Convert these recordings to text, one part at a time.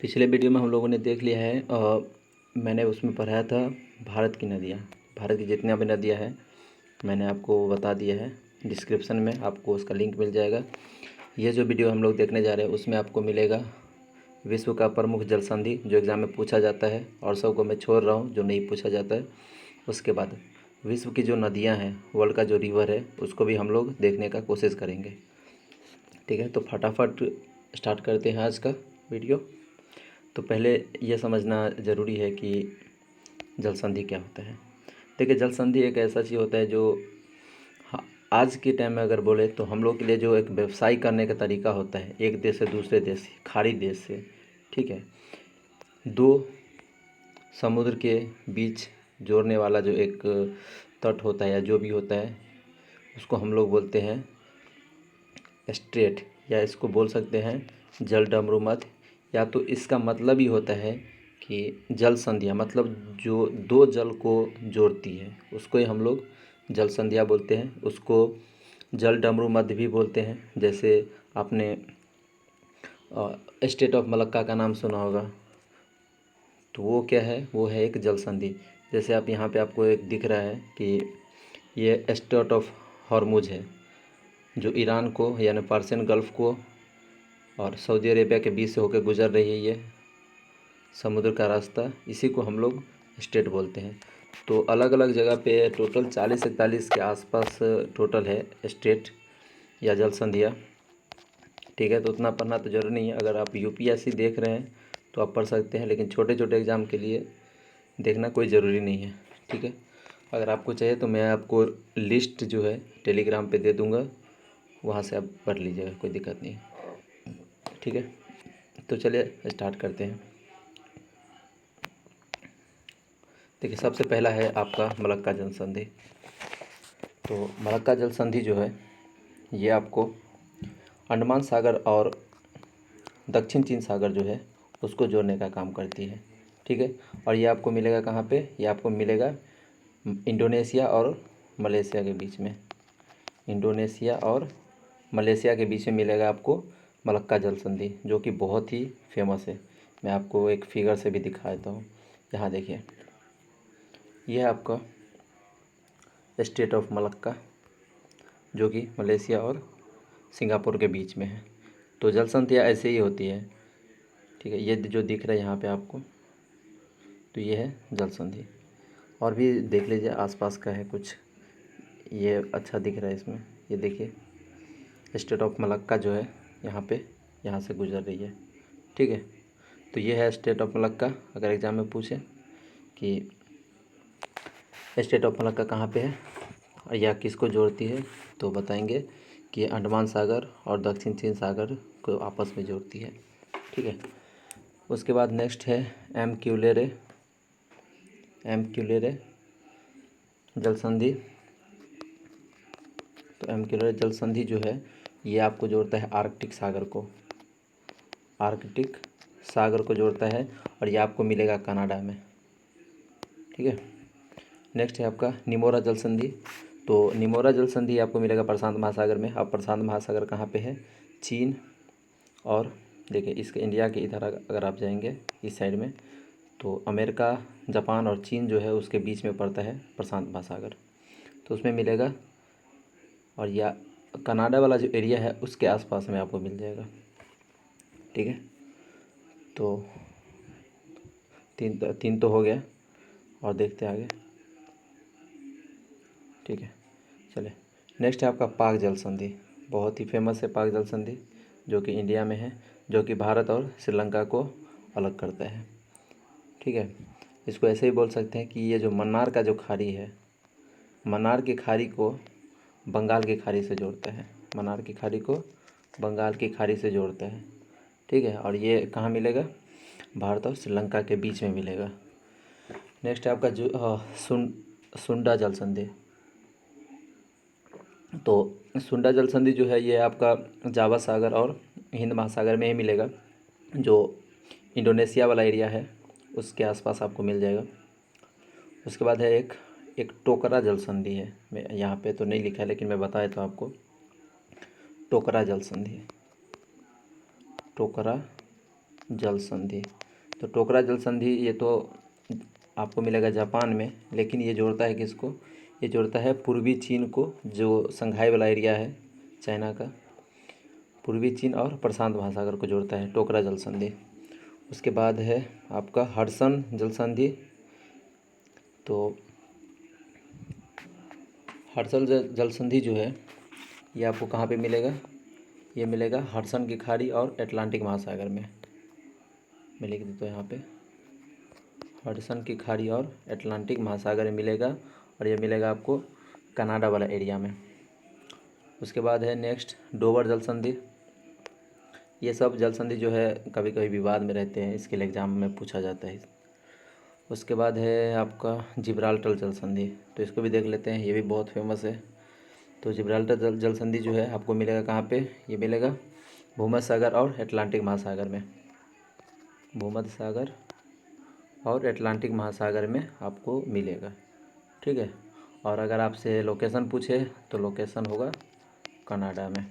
पिछले वीडियो में हम लोगों ने देख लिया है मैंने उसमें पढ़ाया था भारत की नदियाँ। भारत की जितनी भी नदियाँ हैं मैंने आपको बता दिया है। डिस्क्रिप्शन में आपको उसका लिंक मिल जाएगा। ये जो वीडियो हम लोग देखने जा रहे हैं उसमें आपको मिलेगा विश्व का प्रमुख जल संधि, जो एग्ज़ाम में पूछा जाता है और सबको मैं छोड़ रहा हूँ जो नहीं पूछा जाता है। उसके बाद विश्व की जो नदियाँ हैं, वर्ल्ड का जो रिवर है, उसको भी हम लोग देखने का कोशिश करेंगे। ठीक है, तो फटाफट स्टार्ट करते हैं आज का वीडियो। तो पहले ये समझना ज़रूरी है कि जल संधि क्या होता है। देखिए, जल संधि एक ऐसा चीज़ होता है जो आज के टाइम में अगर बोले तो हम लोग के लिए जो एक व्यवसाय करने का तरीका होता है, एक देश से दूसरे देश, खाड़ी देश से, ठीक है, दो समुद्र के बीच जोड़ने वाला जो एक तट होता है या जो भी होता है, उसको हम लोग बोलते हैं स्ट्रेट, या इसको बोल सकते हैं जल डमरू मध्य, या तो इसका मतलब ही होता है कि जल संधियाँ, मतलब जो दो जल को जोड़ती है उसको ही हम लोग जल संधियाँ बोलते हैं। उसको जल डमरू मध्य भी बोलते हैं। जैसे आपने स्टेट ऑफ मलक्का का नाम सुना होगा, तो वो क्या है, वो है एक जल संधि। जैसे आप यहाँ पे आपको एक दिख रहा है कि ये स्टेट ऑफ हॉर्मुज है, जो ईरान को यानी पर्शियन गल्फ़ को और सऊदी अरेबिया के बीच से होकर गुजर रही है। ये समुद्र का रास्ता, इसी को हम लोग स्टेट बोलते हैं। तो अलग अलग जगह पे टोटल 40-41 के आसपास टोटल है स्टेट या जल संधियाँ। ठीक है, तो उतना पढ़ना तो ज़रूरी नहीं है। अगर आप यूपीएससी देख रहे हैं तो आप पढ़ सकते हैं, लेकिन छोटे छोटे एग्ज़ाम के लिए देखना कोई ज़रूरी नहीं है। ठीक है, अगर आपको चाहिए तो मैं आपको लिस्ट जो है टेलीग्राम पे दे दूँगा, वहाँ से आप पढ़ लीजिएगा, कोई दिक्कत नहीं है। ठीक है, तो चलिए स्टार्ट करते हैं। देखिए, सबसे पहला है आपका मलक्का जल संधि। तो मलक्का जल संधि जो है ये आपको अंडमान सागर और दक्षिण चीन सागर जो है उसको जोड़ने का काम करती है। ठीक है, और ये आपको मिलेगा कहाँ पे, ये आपको मिलेगा इंडोनेशिया और मलेशिया के बीच में। इंडोनेशिया और मलेशिया के बीच में मिलेगा आपको मलक्का जल संधि, जो कि बहुत ही फेमस है। मैं आपको एक फिगर से भी दिखा देता हूँ। यहाँ देखिए, यह है आपका स्टेट ऑफ मलक्का, जो कि मलेशिया और सिंगापुर के बीच में है। तो जल संधियाँ ऐसे ही होती है। ठीक है, ये जो दिख रहा है यहाँ पे आपको, तो ये है जल संधि। और भी देख लीजिए, आसपास का है कुछ, ये अच्छा दिख रहा है इसमें। ये देखिए, स्टेट ऑफ मलक्का जो है यहाँ पे, यहाँ से गुजर रही है। ठीक है, तो ये है स्टेट ऑफ मलक्का। अगर एग्ज़ाम में पूछे कि स्टेट ऑफ मलक्का कहाँ पे है या किसको जोड़ती है, तो बताएंगे कि अंडमान सागर और दक्षिण चीन सागर को आपस में जोड़ती है। ठीक है, उसके बाद नेक्स्ट है एम क्यूलेरे जल संधि। तो एम क्यूलेरे जल संधि जो है ये आपको जोड़ता है आर्कटिक सागर को जोड़ता है, और ये आपको मिलेगा कनाडा में। ठीक है, नेक्स्ट है आपका निमोरा जल संधि। तो निमोरा जल संधि आपको मिलेगा प्रशांत महासागर में। अब प्रशांत महासागर कहाँ पे है, चीन और देखिए इसके इंडिया के इधर अगर आप जाएंगे इस साइड में, तो अमेरिका, जापान और चीन जो है उसके बीच में पड़ता है प्रशांत महासागर, तो उसमें मिलेगा। और या कनाडा वाला जो एरिया है उसके आसपास में आपको मिल जाएगा। ठीक है, तो तीन तो हो गया, और देखते आगे। ठीक है, चलिए नेक्स्ट है आपका पाक जल संधि। बहुत ही फेमस है पाक जल संधि, जो कि इंडिया में है, जो कि भारत और श्रीलंका को अलग करता है। ठीक है, इसको ऐसे ही बोल सकते हैं कि ये जो मन्नार का जो खाड़ी है, मन्नार की खाड़ी को बंगाल की खाड़ी से जोड़ता है। मन्नार की खाड़ी को बंगाल की खाड़ी से जोड़ता है। ठीक है, और ये कहाँ मिलेगा, भारत और श्रीलंका के बीच में मिलेगा। नेक्स्ट है आपका जो सुंडा जल संधि। तो सुंडा जल संधि जो है ये आपका जावा सागर और हिंद महासागर में ही मिलेगा। जो इंडोनेशिया वाला एरिया है उसके आसपास आपको मिल जाएगा। उसके बाद है एक टोकरा जल संधि है। मैं यहाँ पे तो नहीं लिखा है, लेकिन मैं बताया तो आपको, टोकरा जल संधि, टोकरा जल संधि। तो टोकरा जल संधि ये तो आपको मिलेगा जापान में, लेकिन ये जोड़ता है किसको, ये जोड़ता है पूर्वी चीन को, जो संघाई वाला एरिया है चाइना का, पूर्वी चीन और प्रशांत महासागर को जोड़ता है टोकरा जल संधि। उसके बाद है आपका हडसन जल संधि। तो हडसन जल संधि जो है ये आपको कहाँ पे मिलेगा, ये मिलेगा हडसन की खाड़ी और अटलांटिक महासागर में मिलेगी। तो यहाँ पे हडसन की खाड़ी और अटलांटिक महासागर में मिलेगा, और ये मिलेगा आपको कनाडा वाला एरिया में। उसके बाद है नेक्स्ट डोवर जल संधि। ये सब जल संधि जो है कभी कभी विवाद में रहते हैं, इसके लिए एग्जाम में पूछा जाता है। उसके बाद है आपका जिब्राल्टर जल संधि। तो इसको भी देख लेते हैं, ये भी बहुत फेमस है। तो जिब्राल्टर जल संधि जो है आपको मिलेगा कहाँ पे, ये मिलेगा भूमध्य सागर और अटलांटिक महासागर में, भूमध्य सागर और अटलांटिक महासागर में आपको मिलेगा। ठीक है। और अगर आपसे लोकेशन पूछे तो लोकेशन होगा कनाडा में।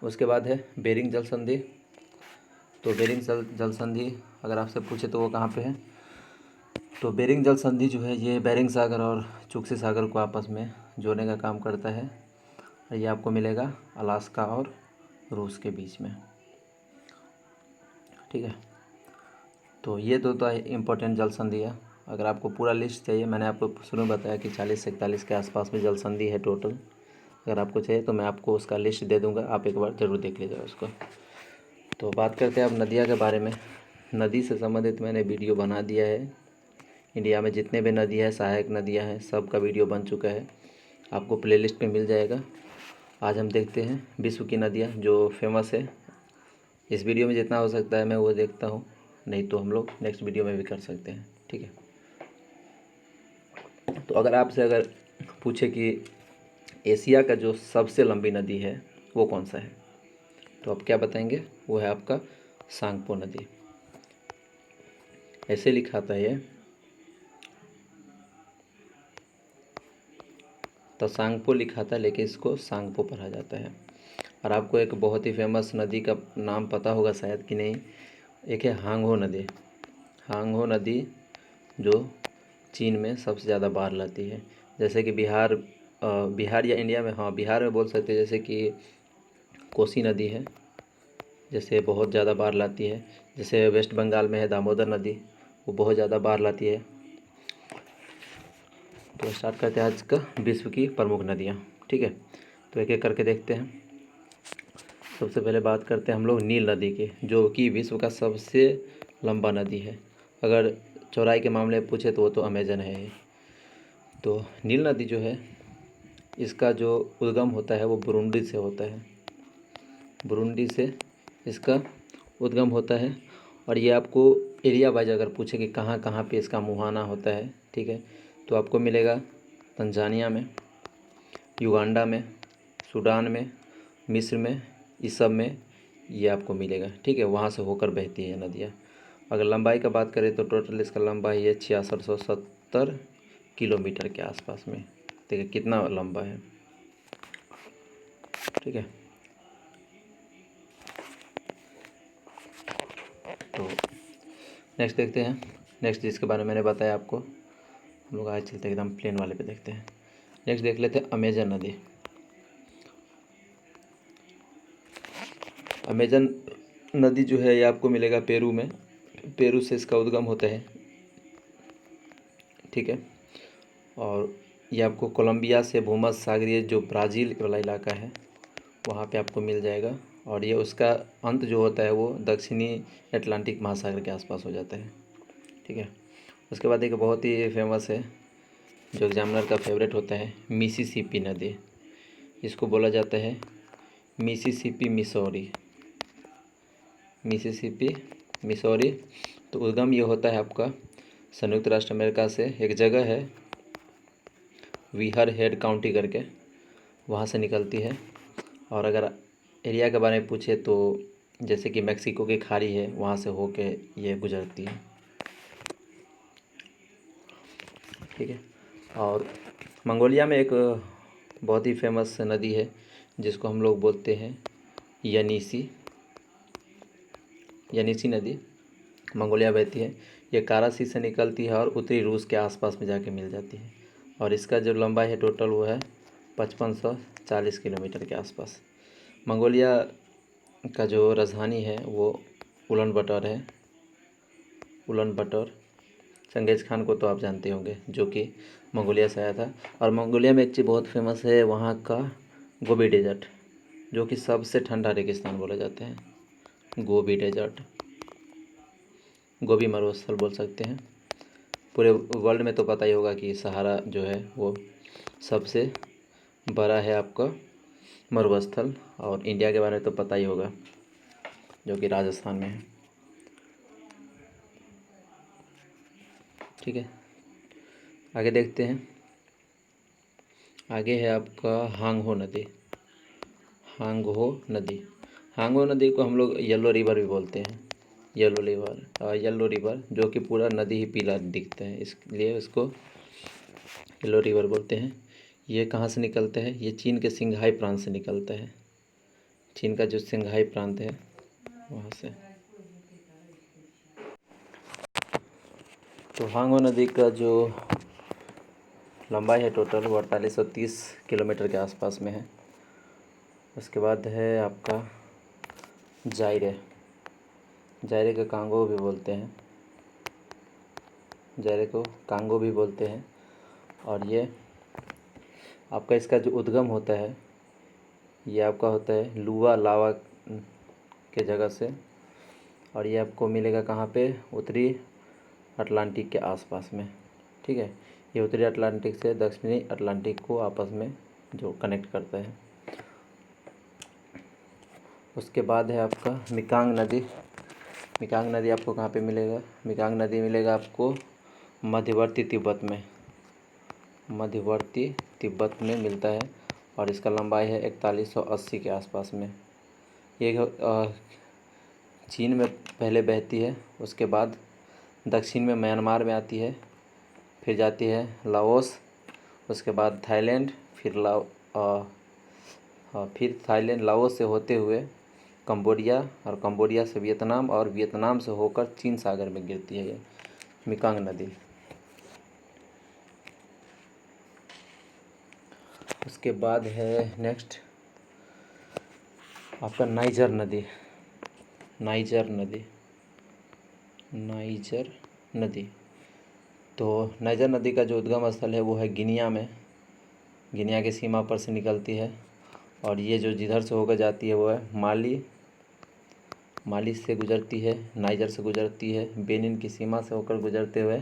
उसके बाद है बेरिंग जल संधि। तो बेरिंग जल संधि अगर आपसे पूछे तो वो कहाँ पे है, तो बेरिंग जल संधि जो है ये बेरिंग सागर और चुक्सी सागर को आपस में जोड़ने का काम करता है। ये आपको मिलेगा अलास्का और रूस के बीच में। ठीक है। तो ये तो इम्पोर्टेंट जल संधि है। अगर आपको पूरा लिस्ट चाहिए, मैंने आपको शुरू में बताया कि 40 से 41 के आसपास में जल संधि है टोटल। अगर आपको चाहिए तो मैं आपको उसका लिस्ट दे दूंगा, आप एक बार ज़रूर देख लीजिएगा उसको। तो बात करते हैं अब नदियाँ के बारे में। नदी से संबंधित मैंने वीडियो बना दिया है। इंडिया में जितने भी नदी है, सहायक नदियाँ हैं, सब का वीडियो बन चुका है, आपको प्लेलिस्ट में मिल जाएगा। आज हम देखते हैं विश्व की नदियाँ जो फेमस है। इस वीडियो में जितना हो सकता है मैं वो देखता हूँ, नहीं तो हम लोग नेक्स्ट वीडियो में भी कर सकते हैं। ठीक है। तो अगर आपसे पूछे कि एशिया का जो सबसे लंबी नदी है वो कौन सा है, तो आप क्या बताएंगे, वो है आपका सांगपो नदी। ऐसे लिखा था ये, तो सांगपो लिखा था लेकिन इसको सांगपो पढ़ा जाता है। और आपको एक बहुत ही फेमस नदी का नाम पता होगा शायद कि नहीं, एक है हांगहो नदी। हांगहो नदी जो चीन में सबसे ज़्यादा बाढ़ लाती है। जैसे कि बिहार या इंडिया में, हाँ बिहार में बोल सकते हैं, जैसे कि कोसी नदी है, जैसे बहुत ज़्यादा बाढ़ लाती है। जैसे वेस्ट बंगाल में है दामोदर नदी, वो बहुत ज़्यादा बाढ़ लाती है। तो स्टार्ट करते हैं आज का विश्व की प्रमुख नदियाँ। ठीक है। तो एक एक करके देखते हैं। सबसे पहले बात करते हैं हम लोग नील नदी की, जो कि विश्व का सबसे लंबा नदी है। अगर चौड़ाई के मामले में पूछे तो वो तो अमेजन है ही। तो नील नदी जो है इसका जो उद्गम होता है वो बुरुंडी से होता है, बुरुंडी से इसका उद्गम होता है। और ये आपको एरिया वाइज अगर पूछे कि कहाँ कहाँ पे इसका मुहाना होता है, ठीक है, तो आपको मिलेगा तंजानिया में, युगांडा में, सूडान में, मिस्र में, इस सब में ये आपको मिलेगा। ठीक है। वहाँ से होकर बहती है नदियाँ। अगर लंबाई का बात करें तो टोटल इसका लंबाई है 6670 किलोमीटर के आसपास में। देखिए कितना लंबा है। ठीक है। तो नेक्स्ट देखते हैं। नेक्स्ट जिसके बारे में मैंने बताया आपको, हम लोग आज चलते एकदम प्लेन वाले पे देखते हैं। नेक्स्ट देख लेते हैं अमेजन नदी। अमेजन नदी जो है ये आपको मिलेगा पेरू में, पेरू से इसका उद्गम होता है। ठीक है। और ये आपको कोलंबिया से भूमध्य सागरीय जो ब्राज़ील वाला इलाका है वहाँ पे आपको मिल जाएगा। और ये उसका अंत जो होता है वो दक्षिणी अटलांटिक महासागर के आसपास हो जाता है। ठीक है। उसके बाद एक बहुत ही फेमस है जो एग्जामिनर का फेवरेट होता है, मिसिसिपी नदी। इसको बोला जाता है मिसिसिपी मिसौरी, मिसिसिपी मिसौरी। तो उद्गम ये होता है आपका संयुक्त राष्ट्र अमेरिका से, एक जगह है वीहर हेड काउंटी करके, वहाँ से निकलती है। और अगर एरिया के बारे में पूछे तो जैसे कि मैक्सिको की खाड़ी है वहाँ से होके ये गुजरती है। ठीक है। और मंगोलिया में एक बहुत ही फेमस नदी है जिसको हम लोग बोलते हैं यनीसी, यानीसी नदी मंगोलिया बहती है। ये कारासी से निकलती है और उत्तरी रूस के आसपास में जाके मिल जाती है। और इसका जो लंबाई है टोटल वो है 5540 किलोमीटर के आसपास। मंगोलिया का जो राजधानी है वो उलन बटर है। उलन बटर चंगेज़ खान को तो आप जानते होंगे, जो कि मंगोलिया से आया था। और मंगोलिया में एक चीज़ बहुत फेमस है वहाँ का गोबी डेजर्ट, जो कि सबसे ठंडा रेगिस्तान बोला जाता है। गोबी डेजर्ट, गोबी मरुस्थल बोल सकते हैं। पूरे वर्ल्ड में तो पता ही होगा कि सहारा जो है वो सबसे बड़ा है आपका मरुस्थल। और इंडिया के बारे में तो पता ही होगा, जो कि राजस्थान में है। ठीक है, आगे देखते हैं। आगे है आपका हांगहो नदी। हांगहो नदी, हांगहो नदी को हम लोग येलो रिवर भी बोलते हैं। येलो रिवर, जो कि पूरा नदी ही पीला दिखता है, इसलिए इसको येलो रिवर बोलते हैं। ये कहाँ से निकलता है? ये चीन के सिंघाई प्रांत से निकलता है। चीन का जो सिंघाई प्रांत है वहाँ से। तो हांगहो नदी का जो लंबाई है टोटल वो 4830 किलोमीटर के आसपास में है। उसके बाद है आपका जायरे। जायरे को कांगो भी बोलते हैं। जायरे को कांगो भी बोलते हैं। और ये आपका इसका जो उद्गम होता है ये आपका होता है लुआ लावा के जगह से। और ये आपको मिलेगा कहाँ पे? उत्तरी अटलांटिक के आसपास में। ठीक है, ये उत्तरी अटलांटिक से दक्षिणी अटलांटिक को आपस में जो कनेक्ट करता है। उसके बाद है आपका मिकांग नदी। मिकांग नदी आपको कहाँ पे मिलेगा? मिकांग नदी मिलेगा आपको मध्यवर्ती तिब्बत में। मध्यवर्ती तिब्बत में मिलता है और इसका लंबाई है 4180 के आसपास में। ये चीन में पहले बहती है, उसके बाद दक्षिण में म्यांमार में आती है, फिर जाती है लाओस, उसके बाद थाईलैंड, फिर थाईलैंड लाओस से होते हुए कंबोडिया, और कंबोडिया से वियतनाम, और वियतनाम से होकर चीन सागर में गिरती है ये मिकांग नदी। उसके बाद है नेक्स्ट आपका नाइजर नदी। नाइजर नदी, नाइजर नदी। तो नाइजर नदी का जो उद्गम स्थल है वो है गिनिया में। गिनिया की सीमा पर से निकलती है और ये जो जिधर से होकर जाती है वो है माली से गुजरती है, नाइजर से गुजरती है, बेनिन की सीमा से होकर गुजरते हुए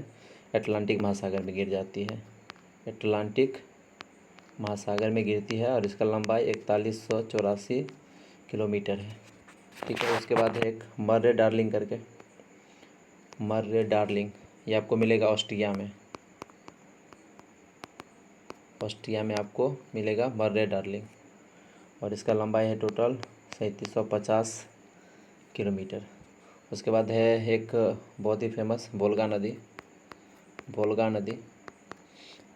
अटलांटिक महासागर में गिर जाती है। अटलांटिक महासागर में गिरती है और इसका लंबाई 4184 किलोमीटर है। ठीक है, उसके बाद है एक मर्रे डार्लिंग करके। मर्रे डार्लिंग ये आपको मिलेगा ऑस्ट्रिया में। ऑस्ट्रिया में आपको मिलेगा मर्रे डार्लिंग और इसका लंबाई है टोटल 3750 किलोमीटर। उसके बाद है एक बहुत ही फेमस वोल्गा नदी। वोल्गा नदी,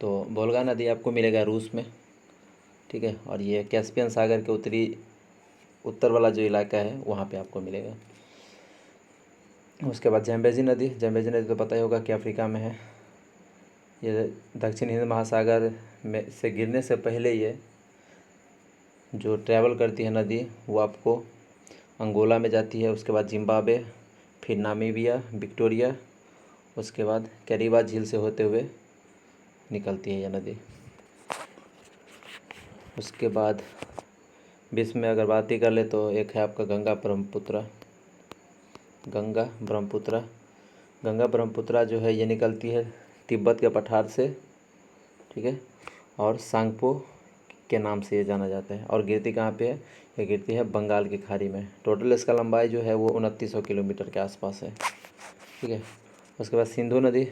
तो वोल्गा नदी आपको मिलेगा रूस में। ठीक है, और ये कैस्पियन सागर के उत्तर वाला जो इलाका है वहाँ पे आपको मिलेगा। उसके बाद जैम्बेजी नदी। जैम्बेजी नदी तो पता ही होगा कि अफ्रीका में है। ये दक्षिण हिंद महासागर में से गिरने से पहले ये जो ट्रैवल करती है नदी वो आपको अंगोला में जाती है, उसके बाद जिम्बाब्वे, फिर नामीबिया, विक्टोरिया, उसके बाद कैरिबा झील से होते हुए निकलती है यह नदी। उसके बाद विश्व में अगर बात ही कर ले तो एक है आपका गंगा ब्रह्मपुत्रा। गंगा ब्रह्मपुत्रा, गंगा ब्रह्मपुत्रा जो है ये निकलती है तिब्बत के पठार से। ठीक है, और सांगपो के नाम से ये जाना जाता है और गिरती कहाँ पे है? ये गिरती है बंगाल की खाड़ी में। टोटल इसका लंबाई जो है वो 2900 किलोमीटर के आसपास है। ठीक है, उसके बाद सिंधु नदी।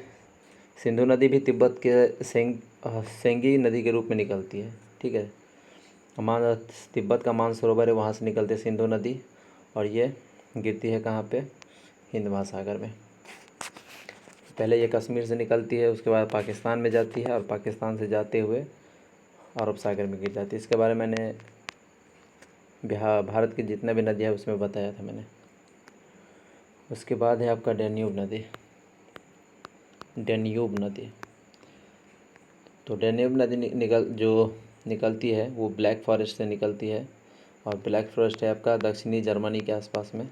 सिंधु नदी भी तिब्बत के सेंगी नदी के रूप में निकलती है। ठीक है, तिब्बत का मानसरोवर है, वहाँ से निकलती है सिंधु नदी और ये गिरती है कहाँ पे? हिंद महासागर में। पहले ये कश्मीर से निकलती है, उसके बाद पाकिस्तान में जाती है और पाकिस्तान से जाते हुए अरब सागर में गिर जाती है। इसके बारे में मैंने भारत की जितने भी नदियाँ है उसमें बताया था मैंने। उसके बाद है आपका डेन्यूब नदी। डेन्यूब नदी, तो डेन्यूब नदी निकलती है वो ब्लैक फॉरेस्ट से निकलती है, और ब्लैक फॉरेस्ट है आपका दक्षिणी जर्मनी के आसपास में,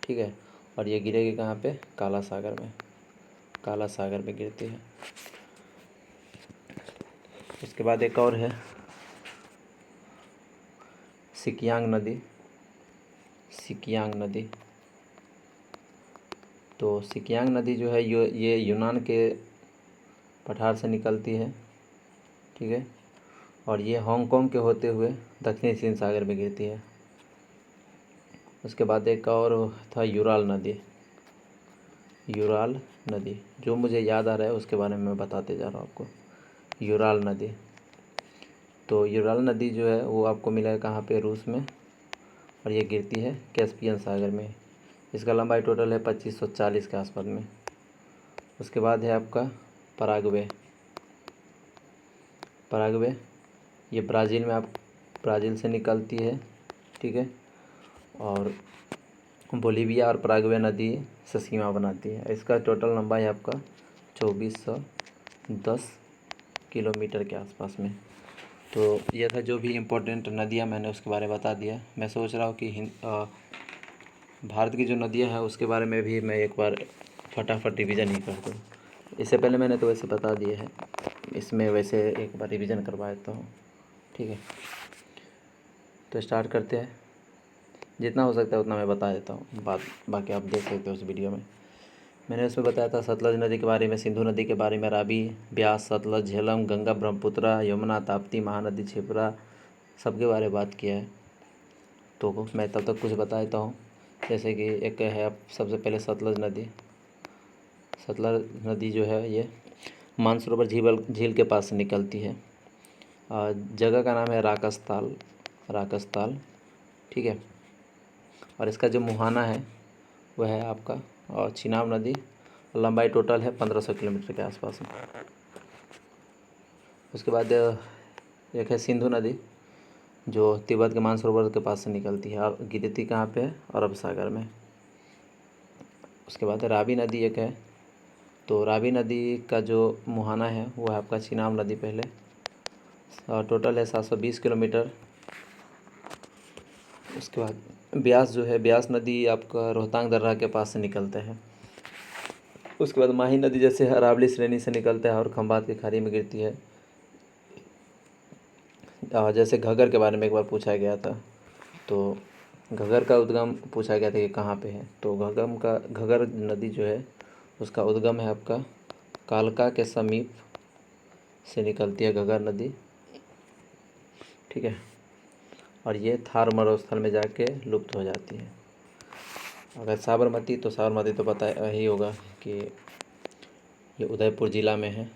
ठीक है। और ये गिरेगी कहाँ पे? काला सागर में, काला सागर में गिरती है। उसके बाद एक और है सिकियांग नदी। सिकियांग नदी, तो सिकियांग नदी जो है ये यूनान के पठार से निकलती है, ठीक है। और ये हांगकांग के होते हुए दक्षिणी चीन सागर में गिरती है। उसके बाद एक और था यूराल नदी। यूराल नदी जो मुझे याद आ रहा है उसके बारे में मैं बताते जा रहा हूँ आपको। यूराल नदी, तो यूराल नदी जो है वो आपको मिलेगा कहाँ पे? रूस में, और ये गिरती है कैस्पियन सागर में। इसका लंबाई टोटल है 2540 के आसपास में। उसके बाद है आपका पराग्वे। पराग्वे ये ब्राज़ील में ब्राज़ील से निकलती है, ठीक है। और बोलीविया और पराग्वे नदी से सीमा बनाती है। इसका टोटल लंबाई है आपका 2410 किलोमीटर के आसपास में। तो यह था जो भी इम्पोर्टेंट नदियाँ मैंने उसके बारे में बता दिया। मैं सोच रहा हूँ कि भारत की जो नदियाँ हैं उसके बारे में भी मैं एक बार फटाफट रिवीजन ही कर दूँ। इससे पहले मैंने तो वैसे बता दिए हैं, इसमें वैसे एक बार रिवीजन करवा देता हूँ, ठीक है। तो स्टार्ट करते हैं, जितना हो सकता है उतना मैं बता देता हूँ, बाकी आप देख सकते हो उस वीडियो में। मैंने उसमें बताया था सतलज नदी के बारे में, सिंधु नदी के बारे में, रावी, ब्यास, सतलज, झेलम, गंगा, ब्रह्मपुत्र, यमुना, ताप्ती, महानदी, क्षिप्रा, सबके बारे में बात किया है। तो मैं तब तक कुछ बता देता हूँ, जैसे कि एक है सबसे पहले सतलज नदी। सतलज नदी जो है ये मानसरोवर झील के पास से निकलती है। जगह का नाम है राकसताल, ठीक है। और इसका जो मुहाना है वह है आपका और चिनाब नदी। लंबाई टोटल है 1500 किलोमीटर के आसपास में। उसके बाद एक है सिंधु नदी जो तिब्बत के मानसरोवर के पास से निकलती है और गिरती कहाँ पे है? अरब सागर में। उसके बाद रावी नदी एक है, तो रावी नदी का जो मुहाना है वो है आपका चिनाब नदी पहले, और टोटल है 720 किलोमीटर। उसके बाद ब्यास जो है, ब्यास नदी आपका रोहतांग दर्रा के पास से निकलता है। उसके बाद माही नदी जैसे अरावली श्रेणी से निकलता है और खंभात की खाड़ी में गिरती है। जैसे घगर के बारे में एक बार पूछा गया था, तो घगर का उद्गम पूछा गया था कि कहाँ पे है, तो घगर नदी जो है उसका उद्गम है आपका कालका के समीप से निकलती है घगर नदी, ठीक है। और ये थार मरुस्थल में जाके लुप्त हो जाती है। अगर साबरमती, तो साबरमती तो पता ही होगा कि ये उदयपुर ज़िला में है।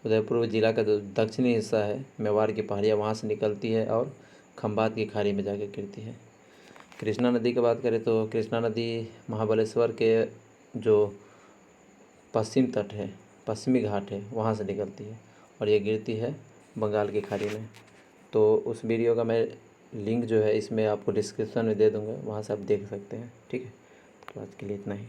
उदयपुर ज़िला का जो दक्षिणी हिस्सा है, मेवाड़ की पहाड़ियाँ, वहाँ से निकलती है और खंभात की खाड़ी में जाके गिरती है। कृष्णा नदी की बात करें तो कृष्णा नदी महाबलेश्वर के जो पश्चिम तट है, पश्चिमी घाट है, वहाँ से निकलती है और ये गिरती है बंगाल की खाड़ी में। तो उस वीडियो का मैं लिंक जो है इसमें आपको डिस्क्रिप्शन में दे दूँगा, वहाँ से आप देख सकते हैं, ठीक है। तो आज के लिए इतना ही।